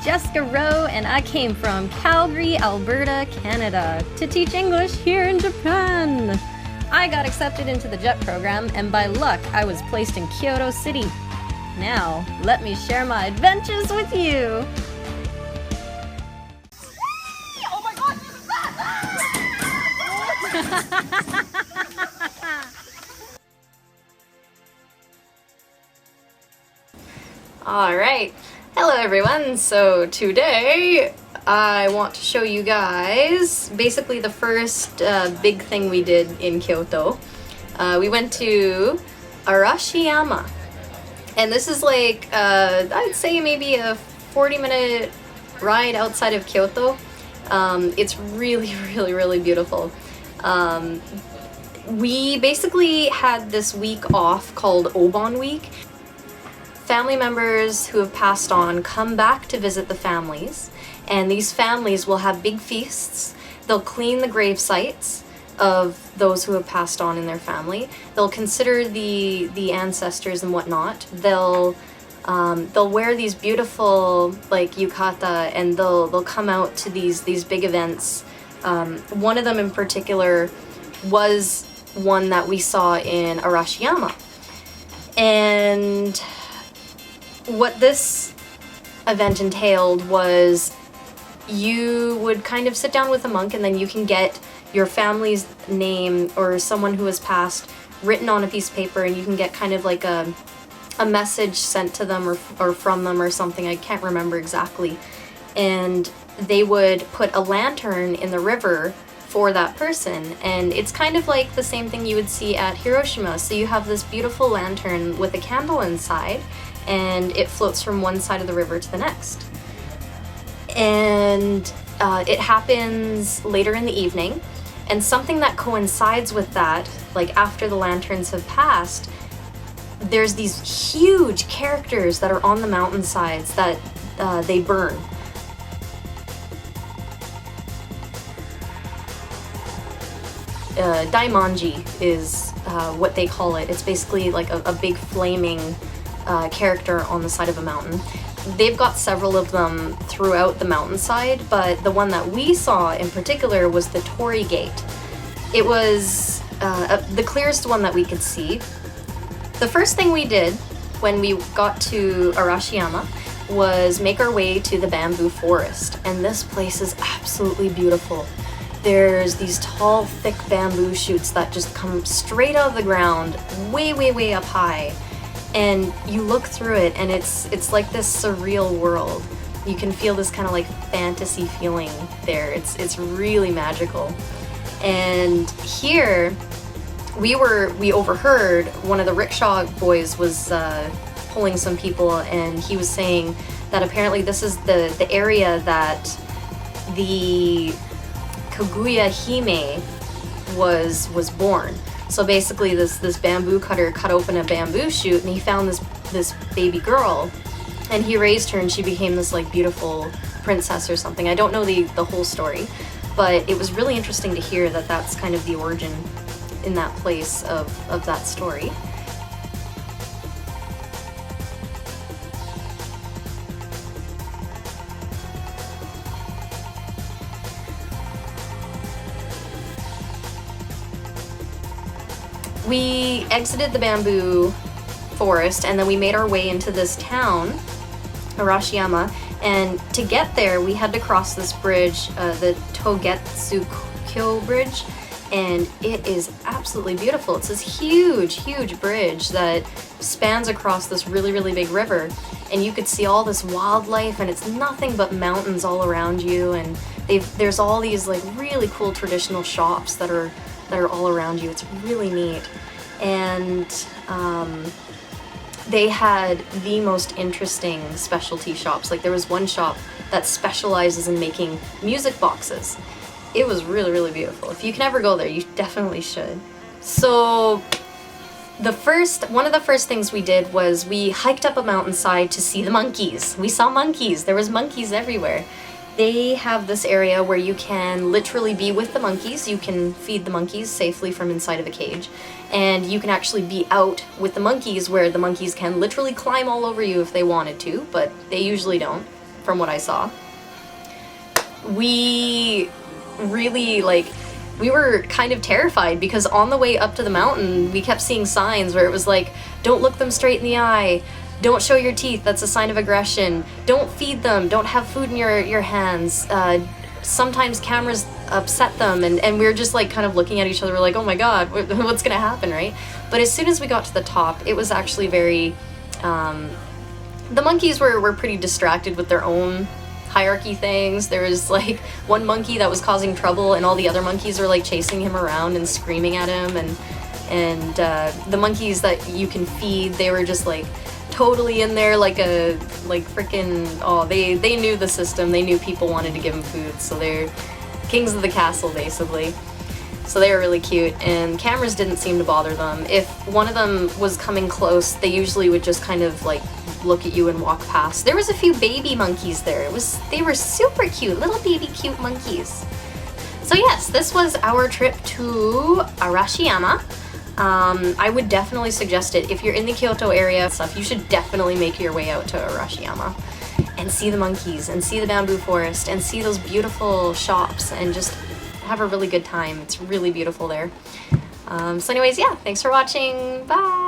Jessica Rowe, and I came from Calgary, Alberta, Canada, to teach English here in Japan. I got accepted into the JET program, and by luck, I was placed in Kyoto City. Now, let me share my adventures with you. Oh my God, there's a bat! Alright, hello everyone. So today I want to show you guys basically the first big thing we did in Kyoto. We went to Arashiyama, and this is like I'd say maybe a 40-minute ride outside of Kyoto. It's really beautiful. We basically had this week off called Obon week. Family members who have passed on come back to visit the families, and these families will have big feasts. They'll clean the grave sites of those who have passed on in their family. They'll consider the ancestors and whatnot. They'll wear these beautiful like yukata, and they'll come out to these big events. One of them in particular was one that we saw in Arashiyama, and what this event entailed was you would kind of sit down with a monk, and then you can get your family's name or someone who has passed written on a piece of paper, and you can get kind of like a message sent to them or from them or something. I can't remember exactly. And they would put a lantern in the river for that person, and it's kind of like the same thing you would see at Hiroshima. So you have this beautiful lantern with a candle inside, and it floats from one side of the river to the next. And it happens later in the evening, and something that coincides with that, like after the lanterns have passed, there's these huge characters that are on the mountainsides that they burn. Daimonji is what they call it. It's basically like a big flaming character on the side of a mountain. They've got several of them throughout the mountainside, but the one that we saw in particular was the Torii Gate. It was the clearest one that we could see. The first thing we did when we got to Arashiyama was make our way to the bamboo forest, and this place is absolutely beautiful. There's these tall, thick bamboo shoots that just come straight out of the ground, way up high. And you look through it, and it's like this surreal world. You can feel this kind of like fantasy feeling there. It's really magical. And here we overheard one of the rickshaw boys was pulling some people, and he was saying that apparently this is the area that the Kaguya Hime was born. So basically this bamboo cutter cut open a bamboo shoot, and he found this baby girl, and he raised her, and she became this like beautiful princess or something. I don't know the whole story, but it was really interesting to hear that that's kind of the origin in that place of that story. We exited the bamboo forest, and then we made our way into this town, Arashiyama, and to get there we had to cross this bridge, the Togetsu-kyo Bridge, and it is absolutely beautiful. It's this huge bridge that spans across this really big river, and you could see all this wildlife, and it's nothing but mountains all around you, and there's all these like really cool traditional shops that are all around you. It's really neat. And they had the most interesting specialty shops. Like there was one shop that specializes in making music boxes. It was really beautiful. If you can ever go there, you definitely should. So one of the first things we did was we hiked up a mountainside to see the monkeys. We saw monkeys. There was monkeys everywhere. They have this area where you can literally be with the monkeys. You can feed the monkeys safely from inside of a cage, and you can actually be out with the monkeys where the monkeys can literally climb all over you if they wanted to, but they usually don't. from what I saw. We really, like, we were kind of terrified because on the way up to the mountain, we kept seeing signs where it was like, don't look them straight in the eye, don't show your teeth, that's a sign of aggression, don't feed them, don't have food in your hands, sometimes cameras upset them, and we were just like kind of looking at each other, we're like, oh my god, what's gonna happen, right? But as soon as we got to the top, it was actually very, the monkeys were pretty distracted with their own hierarchy things. There was like one monkey that was causing trouble and all the other monkeys were like chasing him around and screaming at him, and the monkeys that you can feed, they were just like totally in there like freaking, oh, they knew the system, they knew people wanted to give them food, so they're kings of the castle basically. So they were really cute, and cameras didn't seem to bother them. If one of them was coming close, they usually would just kind of like look at you and walk past. There was a few baby monkeys there. They were super cute, little baby cute monkeys. So yes, this was our trip to Arashiyama. I would definitely suggest it. If you're in the Kyoto area stuff, you should definitely make your way out to Arashiyama and see the monkeys and see the bamboo forest and see those beautiful shops and just have a really good time. It's really beautiful there. So anyways, yeah, thanks for watching. Bye!